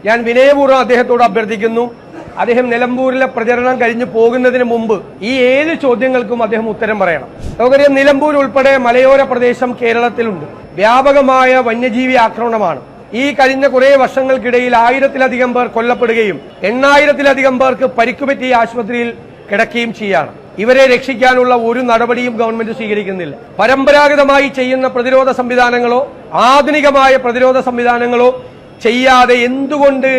ഞാൻ വിനയപൂർവ്വം അദ്ദേഹത്തോട് അഭ്യർത്ഥിക്കുന്നു, അദ്ദേഹം നിലമ്പൂരിലെ പ്രചരണം കഴിഞ്ഞു പോകുന്നതിന് മുമ്പ് ഈ 7 ചോദ്യങ്ങൾക്കും അദ്ദേഹം ഉത്തരം പറയണം. നമുക്കറിയാം, നിലമ്പൂർ ഉൾപ്പെടെ മലയോര പ്രദേശം കേരളത്തിലുണ്ട്. വ്യാപകമായ വന്യജീവി ആക്രമണമാണ്. ഈ കഴിഞ്ഞ കുറെ വർഷങ്ങൾക്കിടയിൽ 1000-ലധികം പേർ കൊല്ലപ്പെടുകയും 8000-ലധികം പേർക്ക് പരിക്കുപറ്റി ആശുപത്രിയിൽ കിടക്കുകയും ചെയ്യാണ്. ഇവരെ രക്ഷിക്കാനുള്ള ഒരു നടപടിയും ഗവൺമെന്റ് സ്വീകരിക്കുന്നില്ല. പരമ്പരാഗതമായി ചെയ്യുന്ന പ്രതിരോധ സംവിധാനങ്ങളോ ആധുനികമായ പ്രതിരോധ സംവിധാനങ്ങളോ ചെയ്യാതെ എന്തുകൊണ്ട്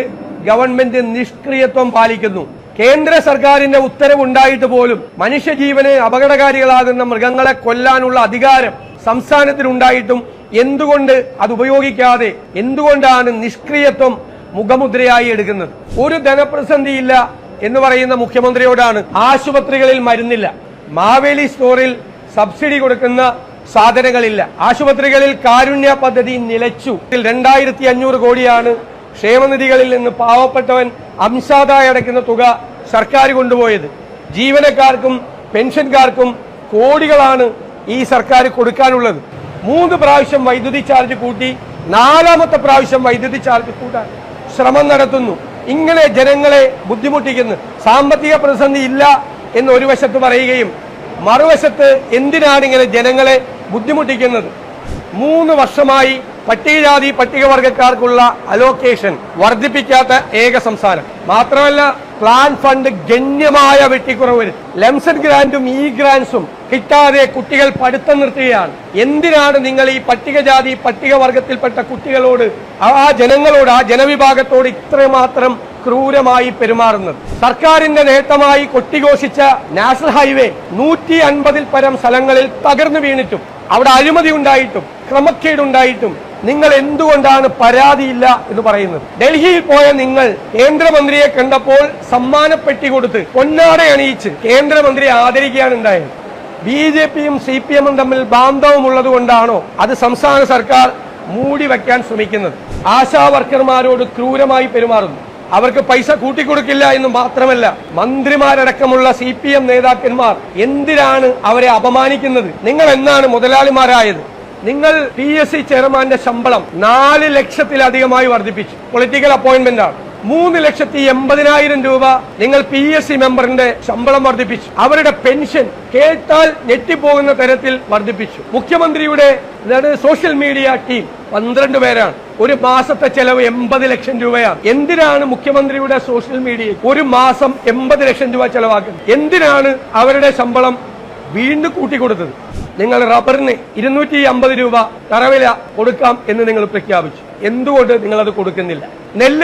ഗവൺമെന്റ് നിഷ്ക്രിയത്വം പാലിക്കുന്നു? കേന്ദ്ര സർക്കാരിന്റെ ഉത്തരവുണ്ടായിട്ട് പോലും മനുഷ്യജീവന് അപകടകാരികളാകുന്ന മൃഗങ്ങളെ കൊല്ലാനുള്ള അധികാരം സംസ്ഥാനത്തിനുണ്ടായിട്ടും എന്തുകൊണ്ട് അത് ഉപയോഗിക്കാതെ, എന്തുകൊണ്ടാണ് നിഷ്ക്രിയത്വം മുഖമുദ്രയായി എടുക്കുന്നത്? ഒരു ധനപ്രതിസന്ധിയില്ല എന്ന് പറയുന്ന മുഖ്യമന്ത്രിയോടാണ് ആശുപത്രികളിൽ മരുന്നില്ല, മാവേലി സ്റ്റോറിൽ സബ്സിഡി കൊടുക്കുന്ന സാധനങ്ങളില്ല, ആശുപത്രികളിൽ കാരുണ്യ പദ്ധതി നിലച്ചു. 2500 കോടിയാണ് ക്ഷേമനിധികളിൽ നിന്ന് പാവപ്പെട്ടവൻ അംശാദായി അടയ്ക്കുന്ന തുക സർക്കാർ കൊണ്ടുപോയത്. ജീവനക്കാർക്കും പെൻഷൻകാർക്കും കോടികളാണ് ഈ സർക്കാർ കൊടുക്കാനുള്ളത്. 3 പ്രാവശ്യം വൈദ്യുതി ചാർജ് കൂട്ടി, 4ാമത്തെ പ്രാവശ്യം വൈദ്യുതി ചാർജ് കൂട്ടാൻ ശ്രമം നടത്തുന്നു. ഇങ്ങനെ ജനങ്ങളെ ബുദ്ധിമുട്ടിക്കുന്നു. സാമ്പത്തിക പ്രതിസന്ധി ഇല്ല എന്ന് ഒരു വശത്ത് പറയുകയും മറുവശത്ത് എന്തിനാണ് ഇങ്ങനെ ജനങ്ങളെ ബുദ്ധിമുട്ടിക്കുന്നത്? 3 വർഷമായി പട്ടികജാതി പട്ടികവർഗക്കാർക്കുള്ള അലോക്കേഷൻ വർദ്ധിപ്പിക്കാത്ത ഏക സംസ്ഥാനം. മാത്രമല്ല, പ്ലാൻ ഫണ്ട് ഗണ്യമായ വെട്ടിക്കുറവ് വരും. ലംസൺ ഗ്രാന്റും ഇ ഗ്രാന്റ്സും കിട്ടാതെ കുട്ടികൾ പഠിത്തം നിർത്തുകയാണ്. എന്തിനാണ് നിങ്ങൾ ഈ പട്ടികജാതി പട്ടികവർഗത്തിൽപ്പെട്ട കുട്ടികളോട്, ആ ജനങ്ങളോട്, ആ ജനവിഭാഗത്തോട് ഇത്രമാത്രം ക്രൂരമായി പെരുമാറുന്നത്? സർക്കാരിന്റെ നേട്ടമായി കൊട്ടിഘോഷിച്ച നാഷണൽ ഹൈവേ 150-ൽ പരം സ്ഥലങ്ങളിൽ തകർന്നു വീണിട്ടും, അവിടെ അഴിമതി ഉണ്ടായിട്ടും ക്രമക്കേടുണ്ടായിട്ടും നിങ്ങൾ എന്തുകൊണ്ടാണ് പരാതിയില്ല എന്ന് പറയുന്നത്? ഡൽഹിയിൽ പോയ നിങ്ങൾ കേന്ദ്രമന്ത്രിയെ കണ്ടപ്പോൾ സമ്മാനപ്പെട്ടി കൊടുത്ത് പൊന്നാട അണിയിച്ച് കേന്ദ്രമന്ത്രിയെ ആദരിക്കുകയാണ് ഉണ്ടായത്. BJPയും CPMഉം തമ്മിൽ ബാന്ധവമുള്ളത് കൊണ്ടാണോ അത് സംസ്ഥാന സർക്കാർ മൂടി വയ്ക്കാൻ ശ്രമിക്കുന്നത്? ആശാ വർക്കർമാരോട് ക്രൂരമായി പെരുമാറുന്നു. അവർക്ക് പൈസ കൂട്ടിക്കൊടുക്കില്ല എന്ന് മാത്രമല്ല, മന്ത്രിമാരടക്കമുള്ള CPM നേതാക്കന്മാർ എന്തിനാണ് അവരെ അപമാനിക്കുന്നത്? നിങ്ങൾ എന്നാണ് മുതലാളിമാരായത്? നിങ്ങൾ PSC ചെയർമാന്റെ ശമ്പളം 4 ലക്ഷത്തിലധികമായി വർദ്ധിപ്പിച്ചു. പൊളിറ്റിക്കൽ അപ്പോയിന്റ്മെന്റ് ആണ്. 3,80,000 രൂപ നിങ്ങൾ PSC മെമ്പറിന്റെ ശമ്പളം വർദ്ധിപ്പിച്ചു. അവരുടെ പെൻഷൻ കേട്ടാൽ ഞെട്ടിപ്പോകുന്ന തരത്തിൽ വർദ്ധിപ്പിച്ചു. മുഖ്യമന്ത്രിയുടെ സോഷ്യൽ മീഡിയ ടീം 12 പേരാണ്. ഒരു മാസത്തെ ചെലവ് 80 ലക്ഷം രൂപയാണ്. എന്തിനാണ് മുഖ്യമന്ത്രിയുടെ സോഷ്യൽ മീഡിയയിൽ ഒരു മാസം 80 ലക്ഷം രൂപ ചെലവാക്കുന്നത്? എന്തിനാണ് അവരുടെ ശമ്പളം വീണ്ടും കൂട്ടിക്കൊടുത്തത്? നിങ്ങൾ റബ്ബറിന് 250 രൂപ തറവില കൊടുക്കാം എന്ന് നിങ്ങൾ പ്രഖ്യാപിച്ചു. എന്തുകൊണ്ട് നിങ്ങൾ അത് കൊടുക്കുന്നില്ല? നെല്ല്